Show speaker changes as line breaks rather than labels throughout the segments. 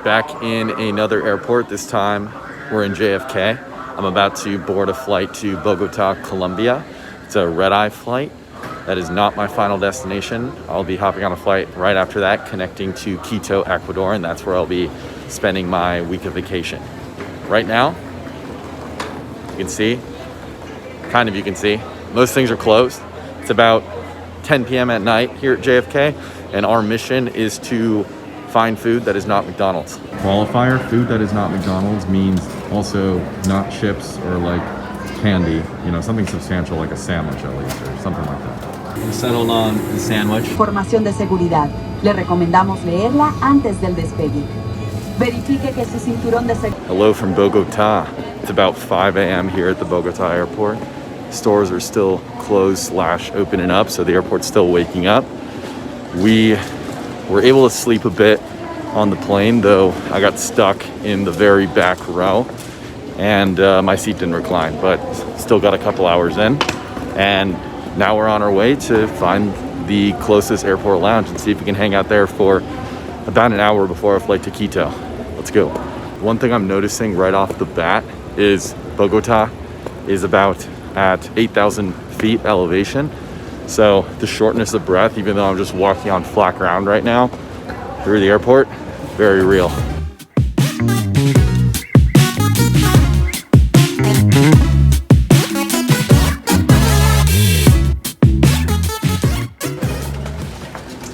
Back in another airport. This time we're in JFK. I'm about to board a flight to Bogota, Colombia. It's a red-eye flight. That is not my final destination. I'll be hopping on a flight right after that, connecting to Quito, Ecuador, and that's where I'll be spending my week of vacation. Right now, you can see, most things are closed. It's about 10 p.m. at night here at JFK, and our mission is to find food that is not McDonald's. Qualifier, food that is not McDonald's means also not chips or like candy, you know, something substantial like a sandwich at least, or something like that. We settled on the sandwich.
Información de seguridad. Le recomendamos leerla antes del despegue. Verifique que su cinturón de seguridad. Hello from Bogota. It's about 5 a.m. here at the Bogota airport. Stores are still closed / opening up, so the airport's still waking up. We were able to sleep a bit on the plane, though I got stuck in the very back row and my seat didn't recline, but still got a couple hours in. And now we're on our way to find the closest airport lounge and see if we can hang out there for about an hour before our flight to Quito. Let's go. One thing I'm noticing right off the bat is Bogota is about at 8,000 feet elevation. So the shortness of breath, even though I'm just walking on flat ground right now through the airport, very real.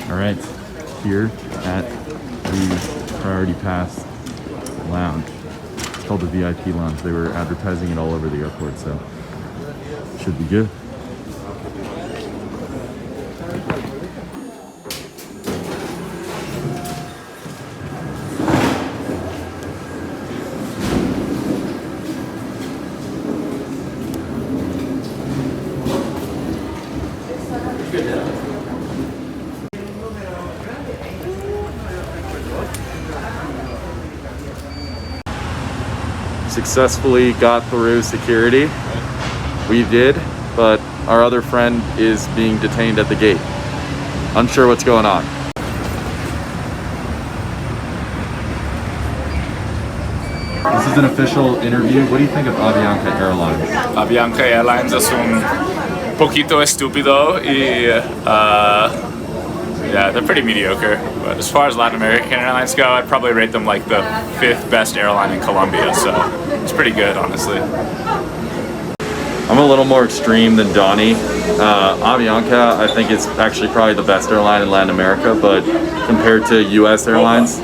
All right, here at the Priority Pass Lounge. It's called the VIP Lounge. They were advertising it all over the airport, so should be good. Successfully got through security. We did, but our other friend is being detained at the gate. Unsure what's going on. This is an official interview. What do you think of Avianca Airlines?
Avianca Airlines es un poquito estúpido y yeah, they're pretty mediocre. But as far as Latin American airlines go, I'd probably rate them like the 5th best airline in Colombia, so it's pretty good, honestly.
I'm a little more extreme than Donnie. Avianca, I think it's actually probably the best airline in Latin America, but compared to US airlines,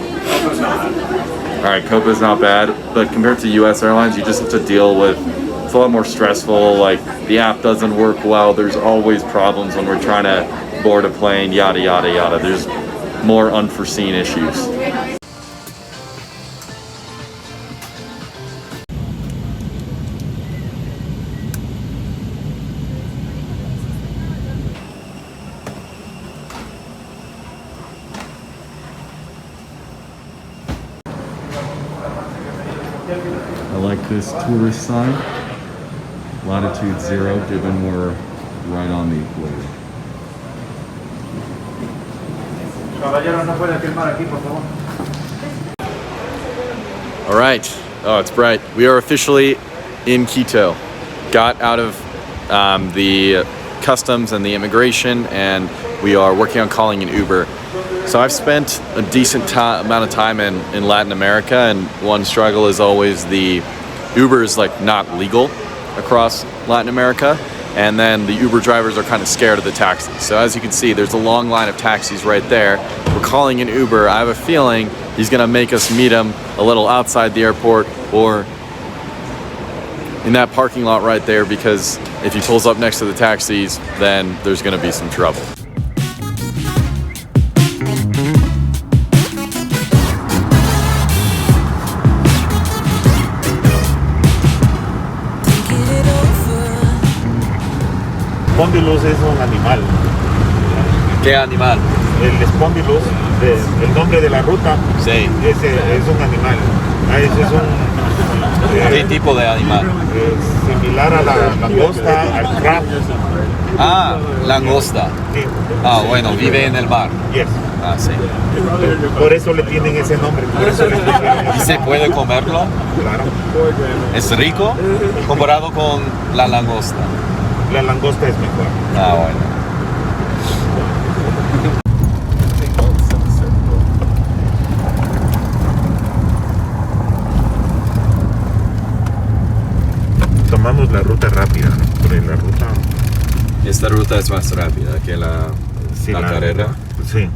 alright, Copa's not bad, but compared to US airlines, you just have to deal with, it's a lot more stressful, like the app doesn't work well, there's always problems when we're trying to board a plane, yada yada yada. There's more unforeseen issues. I like this tourist sign. Latitude 0, given we're right on the equator. All right. Oh, it's bright. We are officially in Quito. Got out of the customs and the immigration, and we are working on calling an Uber. So I've spent a decent amount of time in Latin America, and one struggle is always the Uber is like not legal across Latin America. And then the Uber drivers are kind of scared of the taxis. So as you can see, there's a long line of taxis right there. We're calling an Uber. I have a feeling he's gonna make us meet him a little outside the airport or in that parking lot right there, because if he pulls up next to the taxis, then there's gonna be some trouble.
Spondylus es un animal.
¿Qué animal?
El Spondylus, el nombre de la ruta,
sí.
Es un animal. Ese es un
¿Qué tipo de animal?
Similar a la langosta, al crab.
Ah, langosta.
Sí.
Ah, bueno, vive en el mar.
Yes.
Ah, sí.
Por eso le tienen ese nombre. Por eso le pusieron
¿Y
ese
se
nombre.
puede comerlo?
Claro.
¿Es rico comparado con la langosta?
La langosta es mejor.
Ah, bueno.
Tomamos la ruta rápida, porque la ruta...
Esta ruta es más rápida que la carrera.
Sí,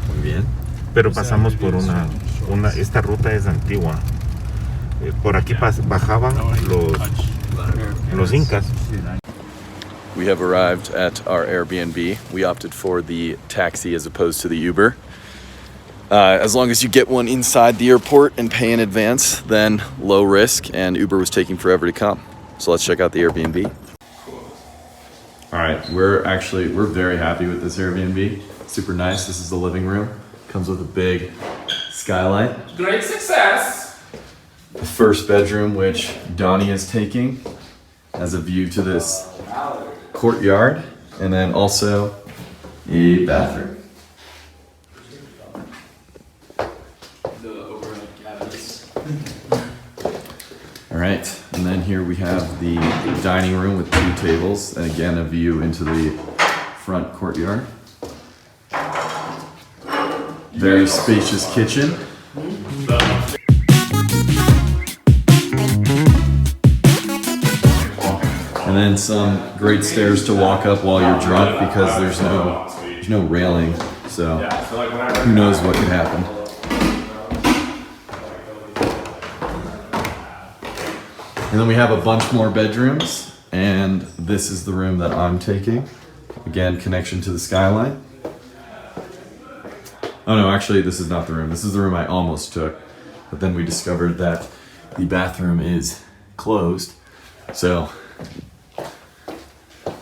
Muy bien.
pero pasamos por esta ruta es antigua. Por aquí bajaban los incas.
We have arrived at our Airbnb. We opted for the taxi as opposed to the Uber. As long as you get one inside the airport and pay in advance, then low risk, and Uber was taking forever to come. So let's check out the Airbnb. All right, we're very happy with this Airbnb. Super nice. This is the living room. Comes with a big skylight.
Great success.
The first bedroom, which Donnie is taking, has a view to this courtyard, and then also a bathroom. All right, and then here we have the dining room with 2 tables, and again a view into the front courtyard. Very spacious kitchen. And then some great stairs to walk up while you're drunk because there's no railing, so who knows what could happen. And then we have a bunch more bedrooms, and this is the room that I'm taking. Again, connection to the skyline. Oh no, actually this is not the room. This is the room I almost took, but then we discovered that the bathroom is closed. So,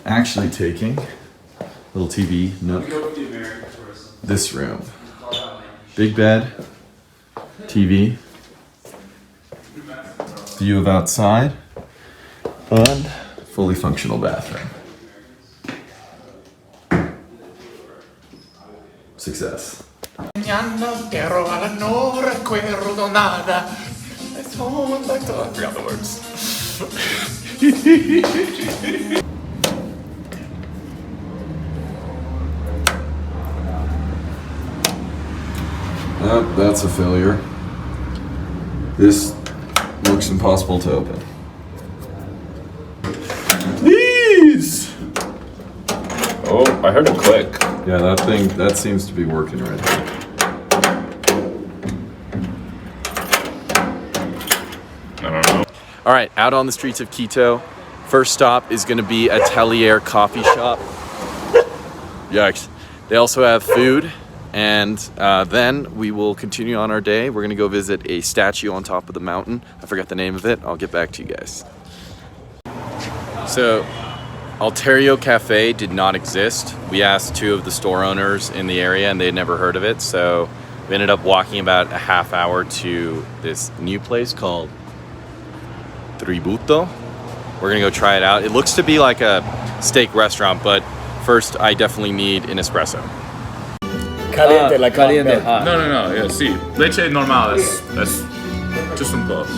actually taking little TV nook. This room. Big bed, TV, view of outside, and fully functional bathroom. Success.
Pero no recuerdo nada. I forgot the words.
Oh, that's a failure. This looks impossible to open. Please!
Oh, I heard a click.
Yeah, that seems to be working right now.
I don't know.
All right, out on the streets of Quito. First stop is going to be Atelier Coffee Shop. Yikes. They also have food, and then we will continue on our day. We're going to go visit a statue on top of the mountain. I forgot the name of it. I'll get back to you guys. So, Alterio Cafe did not exist. We asked 2 of the store owners in the area, and they had never heard of it. So we ended up walking about a half hour to this new place called Tributo. We're gonna go try it out. It looks to be like a steak restaurant, but first I definitely need an espresso.
Caliente, like caliente.
No, yeah, sí. Leche normal, es just un dos.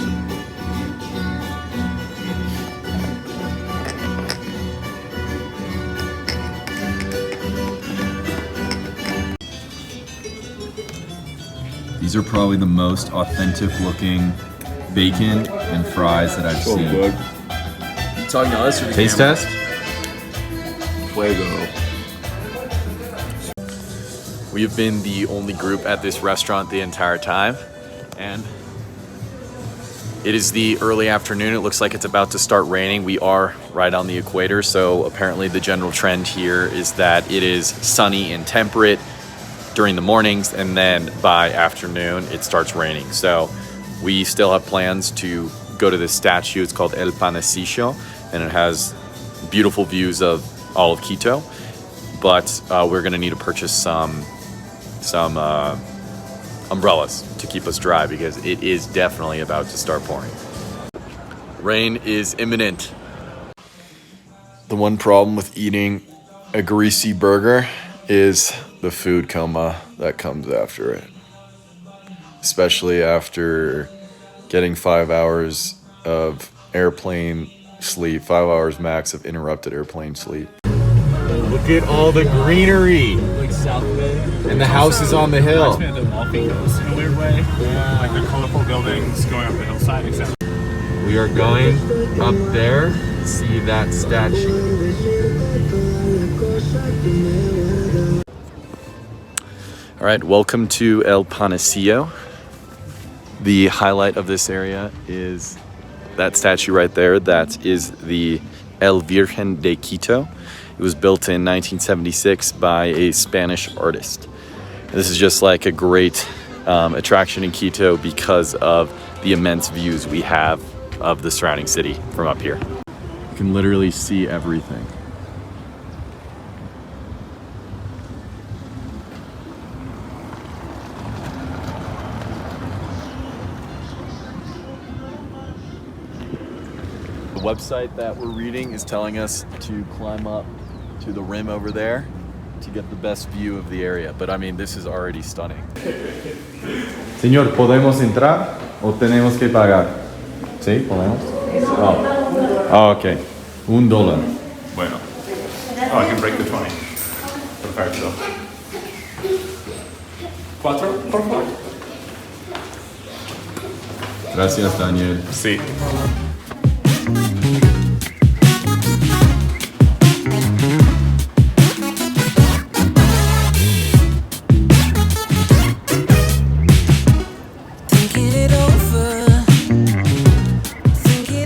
These are probably the most authentic looking bacon and fries that I've seen.
Good.
Talking to us or the
Taste
camera?
test?
Fuego.
We have been the only group at this restaurant the entire time, and it is the early afternoon. It looks like it's about to start raining. We are right on the equator, so apparently the general trend here is that it is sunny and temperate during the mornings, and then by afternoon it starts raining. So we still have plans to go to this statue. It's called El Panecillo, and it has beautiful views of all of Quito, but we're gonna need to purchase some umbrellas to keep us dry because it is definitely about to start pouring. Rain is imminent. The one problem with eating a greasy burger is the food coma that comes after it. Especially after getting 5 hours of airplane sleep, 5 hours max of interrupted airplane sleep. Look at all the greenery.
Like South Bay.
And the house is on the hill.
Reminds me of the Malfitos in a weird way. Yeah. Like the colorful buildings going up the hillside, except
We are going up there to see that statue. All right, welcome to El Panecillo. The highlight of this area is that statue right there. That is the El Virgen de Quito. It was built in 1976 by a Spanish artist. This is just like a great attraction in Quito because of the immense views we have of the surrounding city from up here. You can literally see everything. The website that we're reading is telling us to climb up to the rim over there to get the best view of the area. But I mean, this is already stunning. Señor, ¿podemos entrar o tenemos que pagar? Sí, podemos. Oh, okay. $1.
bueno. Oh, I can break the 20. Perfecto. 4, por favor.
Gracias, Daniel.
Sí.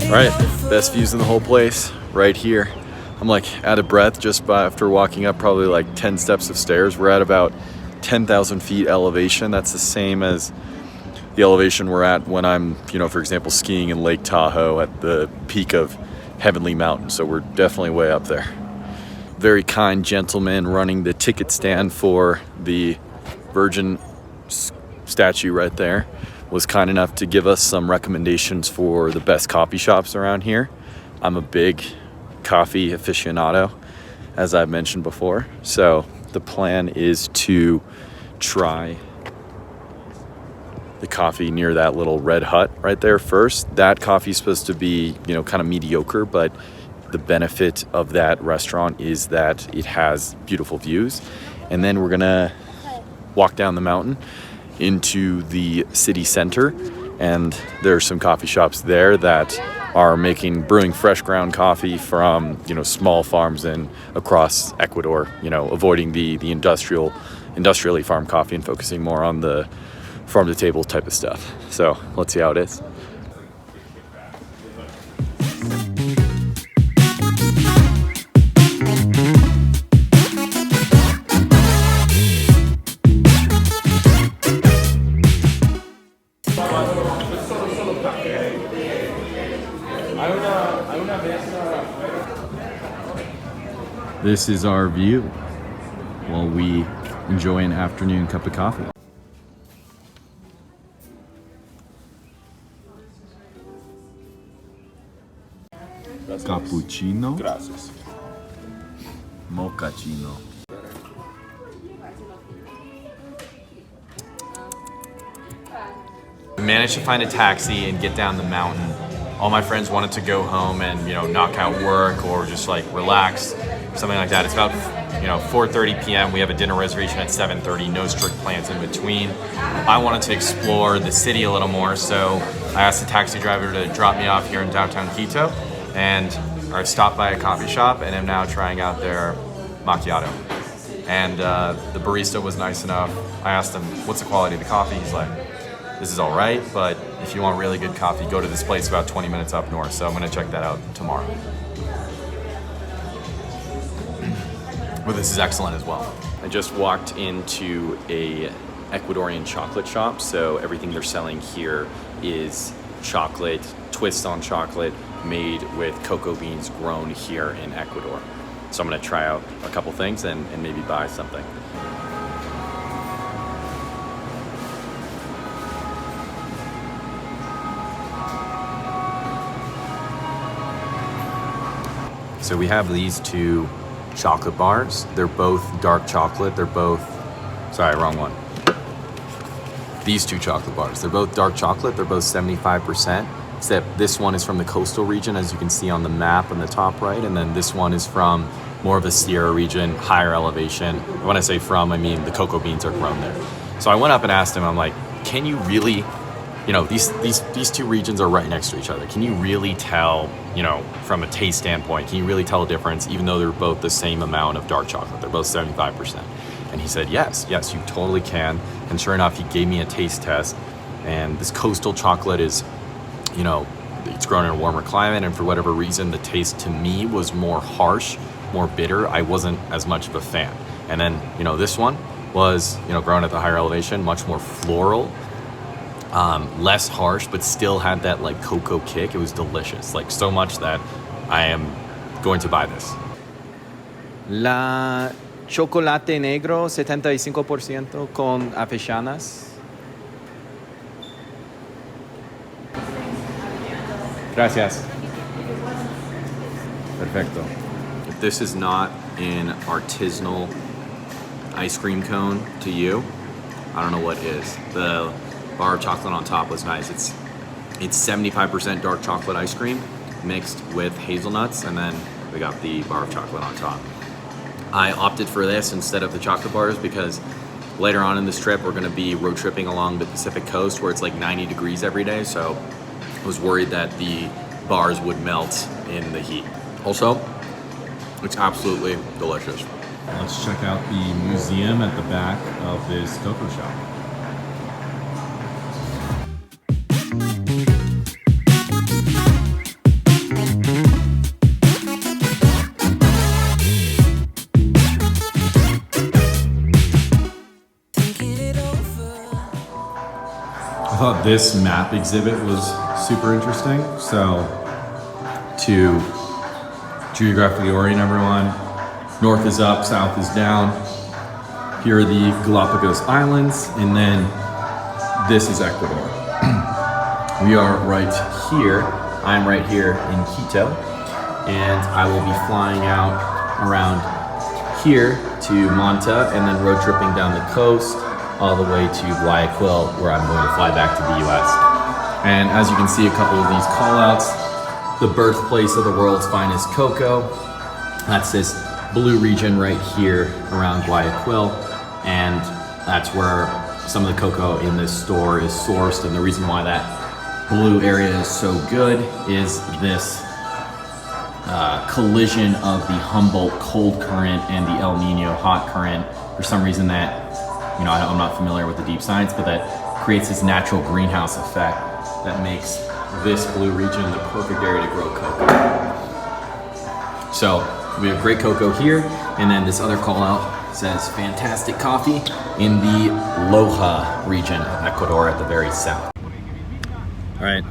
All right, best views in the whole place, right here. I'm like out of breath just after walking up probably like 10 steps of stairs. We're at about 10,000 feet elevation. That's the same as the elevation we're at when I'm, for example, skiing in Lake Tahoe at the peak of Heavenly Mountain. So we're definitely way up there. Very kind gentleman running the ticket stand for the Virgin statue right there was kind enough to give us some recommendations for the best coffee shops around here. I'm a big coffee aficionado, as I've mentioned before. So the plan is to try the coffee near that little red hut right there first. That coffee is supposed to be, kind of mediocre, but the benefit of that restaurant is that it has beautiful views. And then we're gonna walk down the mountain into the city center, and there are some coffee shops there that are brewing fresh ground coffee from small farms and across Ecuador, avoiding the industrially farmed coffee and focusing more on the farm to table type of stuff. So let's see how it is. This is our view while we enjoy an afternoon cup of coffee. Cappuccino.
Gracias.
Mochaccino. We managed to find a taxi and get down the mountain. All my friends wanted to go home and knock out work or just like relax, something like that. It's about 4:30 p.m. We have a dinner reservation at 7:30. No strict plans in between. I wanted to explore the city a little more, so I asked the taxi driver to drop me off here in downtown Quito, and I stopped by a coffee shop and am now trying out their macchiato. And the barista was nice enough. I asked him, "What's the quality of the coffee?" He's like, "This is all right, but if you want really good coffee, go to this place about 20 minutes up north." So I'm gonna check that out tomorrow. But this is excellent as well. I just walked into a Ecuadorian chocolate shop. So everything they're selling here is chocolate, twists on chocolate, made with cocoa beans grown here in Ecuador. So I'm gonna try out a couple things and maybe buy something. So we have these two chocolate bars. They're both dark chocolate. They're both, sorry, wrong one. These two chocolate bars. They're both dark chocolate. They're both 75%, except this one is from the coastal region, as you can see on the map on the top right. And then this one is from more of a Sierra region, higher elevation. When I say from, I mean the cocoa beans are grown there. So I went up and asked him, I'm like, can you really, you know, these two regions are right next to each other. Can you really tell, you know, from a taste standpoint, can you really tell a difference, even though they're both the same amount of dark chocolate? They're both 75%. And he said, yes, you totally can. And sure enough, he gave me a taste test. And this coastal chocolate is, you know, it's grown in a warmer climate. And for whatever reason, the taste to me was more harsh, more bitter. I wasn't as much of a fan. And then, you know, this one was, you know, grown at the higher elevation, much more floral, less harsh, but still had that like cocoa kick. It was delicious, like so much that I am going to buy this. La chocolate negro 75% con avellanas. Gracias. Perfecto. If this is not an artisanal ice cream cone to you, I don't know what is. The bar of chocolate on top was nice. It's 75% dark chocolate ice cream mixed with hazelnuts, and then we got the bar of chocolate on top. I opted for this instead of the chocolate bars because later on in this trip we're going to be road tripping along the Pacific coast where it's like 90 degrees every day, so I was worried that the bars would melt in the heat. Also, it's absolutely delicious. Let's check out the museum at the back of this cocoa shop. I thought this map exhibit was super interesting. So, to geographically orient everyone, north is up, south is down. Here are the Galapagos Islands, and then this is Ecuador. We are right here. I'm right here in Quito, and I will be flying out around here to Manta, and then road tripping down the coast all the way to Guayaquil, where I'm going to fly back to the US. And as you can see, a couple of these call-outs, the birthplace of the world's finest cocoa. That's this blue region right here around Guayaquil, and that's where some of the cocoa in this store is sourced. And the reason why that blue area is so good is this collision of the Humboldt cold current and the El Nino hot current. For some reason that, you know, I'm not familiar with the deep science, but that creates this natural greenhouse effect that makes this blue region the perfect area to grow cocoa. So we have great cocoa here, and then this other call out says fantastic coffee in the Loja region of Ecuador at the very south. All right,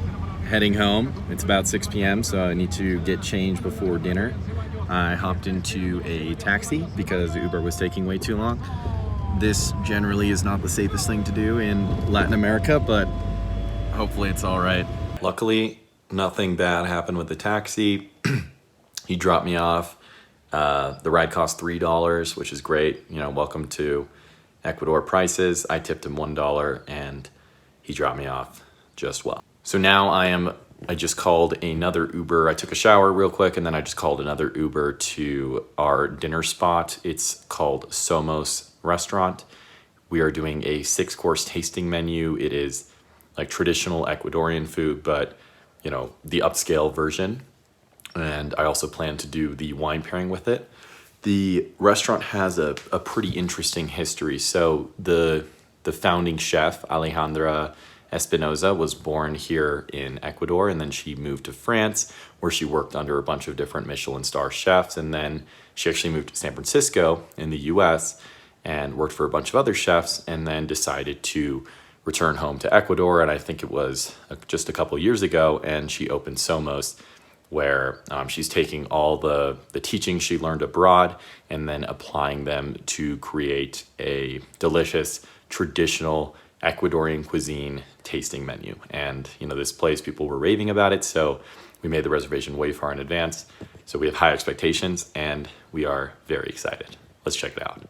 heading home. It's about 6 p.m., so I need to get changed before dinner. I hopped into a taxi because Uber was taking way too long. This generally is not the safest thing to do in Latin America, but hopefully it's all right. Luckily, nothing bad happened with the taxi. He dropped me off. The ride cost $3, which is great. You know, welcome to Ecuador prices. I tipped him $1 and he dropped me off just well. So now I just called another Uber. I took a shower real quick and then I just called another Uber to our dinner spot. It's called Somos Restaurant. We are doing a 6-course tasting menu. It is like traditional Ecuadorian food, but you know, the upscale version. And I also plan to do the wine pairing with it. The restaurant has a pretty interesting history. So the founding chef, Alejandra Espinosa, was born here in Ecuador, and then she moved to France, where she worked under a bunch of different Michelin star chefs. And then she actually moved to San Francisco in the US and worked for a bunch of other chefs, and then decided to return home to Ecuador. And I think it was just a couple years ago, and she opened Somos, where she's taking all the teachings she learned abroad and then applying them to create a delicious, traditional Ecuadorian cuisine tasting menu. And, you know, this place, people were raving about it, so we made the reservation way far in advance. So we have high expectations and we are very excited. Let's check it out.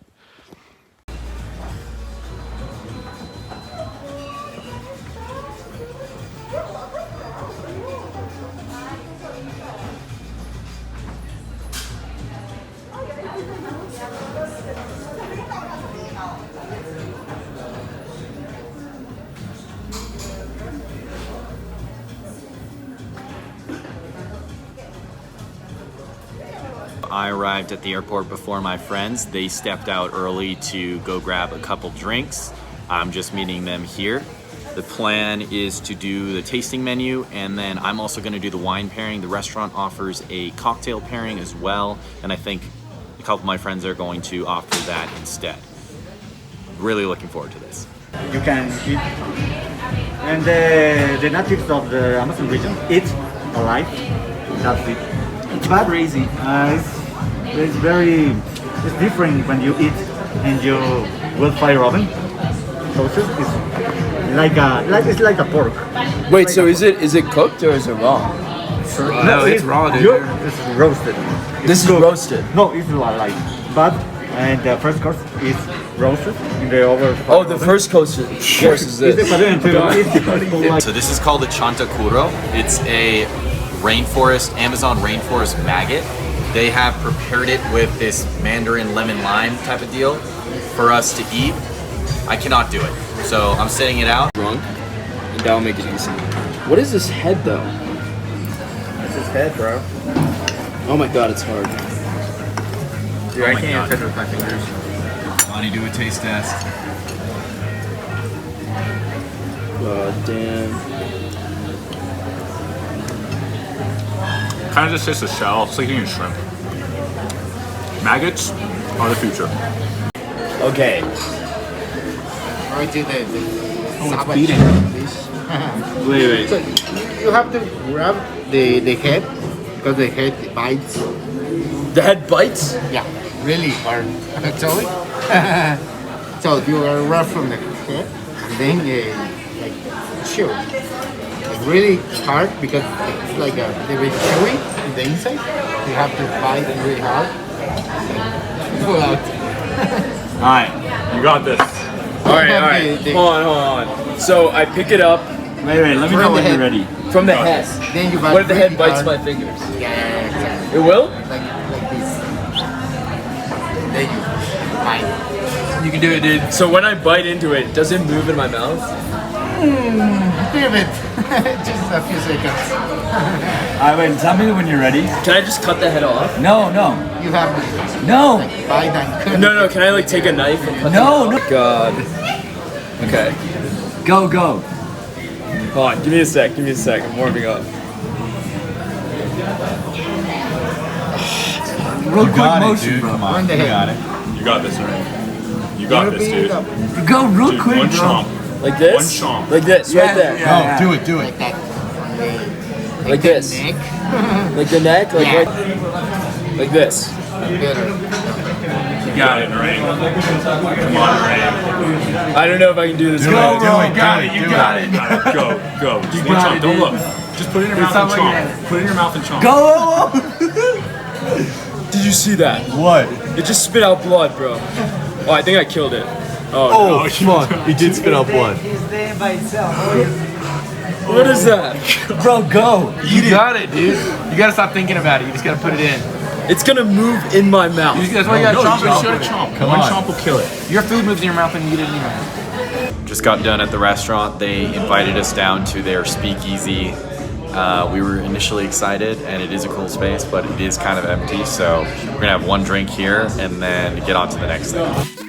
I arrived at the airport before my friends. They stepped out early to go grab a couple drinks. I'm just meeting them here. The plan is to do the tasting menu, and then I'm also going to do the wine pairing. The restaurant offers a cocktail pairing as well, and I think a couple of my friends are going to offer that instead. Really looking forward to this.
You can eat. And the natives of the Amazon region eat alive. That's it. It's not crazy. It's different when you eat and you will fire oven. So it's like a pork.
Wait, so is it cooked or is it raw?
No, it's raw, dude. It's roasted.
This is roasted.
No, it's alive. But and the first course is roasted in the over.
Oh, the first course is this.
So this is called a chantakuro. It's a Amazon rainforest maggot. They have prepared it with this mandarin lemon lime type of deal for us to eat. I cannot do it, so I'm sitting it out.
Drunk, and that'll make it easy. What is this head though?
It's his head, bro.
Oh my god, it's hard.
Dude, I can't fit it with my fingers.
Bonnie, do a taste test.
God damn.
Kind of just tastes a shell. It's like eating shrimp. Maggots are the future.
Okay.
Right to the
Wait.
So you have to grab the head because the head bites.
The head bites?
Yeah, really hard actually. So you grab from the head and then like chew. It's really hard because it's like a little bit chewy in the inside. You have to bite it really hard. Pull out.
Alright, you got this.
Alright. Hold on. So I pick it up
Wait, let me know when you're ready.
from the head.
Then you bite
What if the head
really
bites
hard.
my fingers?
Yeah.
It will?
Like this. Then you bite.
You can do it, dude. So when I bite into it, does it move in my mouth?
Give it. Just a few seconds.
Wait, tell me when you're ready.
Can I just cut the head off?
No.
You have to
No.
like, bite and cut.
No. Can I like take a knife and cut
No,
the head off? God. Okay.
Go.
Hold on. Give me a sec. I'm warming up.
Real quick motion, bro.
On the head.
You got this, alright? You got this, dude.
Go real
Dude,
quick,
one
bro.
chomp.
Like this?
One chomp.
Like this, right there.
Yeah.
Do it.
Like that. On the,
Like this.
neck.
Like the neck? Like
Yeah.
right. Like this.
Better.
You got it, Ray. Come on, Ray.
I don't know if I can do this.
Do
right.
it. You got it. Go. Just one chomp. Don't look. Just put it in your mouth and chomp. Put it in your mouth and chomp.
Go.
Did you see that?
What?
It just spit out blood, bro. Oh, I think I killed it.
Oh, come on. He did spit out blood.
What is that?
Bro, go.
You got it, dude. You gotta stop thinking about it. You just gotta put it in.
It's gonna move in my mouth.
That's why you gotta chomp it.
You should chomp.
Come
One
on.
chomp will kill it.
Your food moves in your mouth and you eat it anyway.
Just got done at the restaurant. They invited us down to their speakeasy. We were initially excited, and it is a cool space, but it is kind of empty. So we're gonna have one drink here and then get on to the next thing.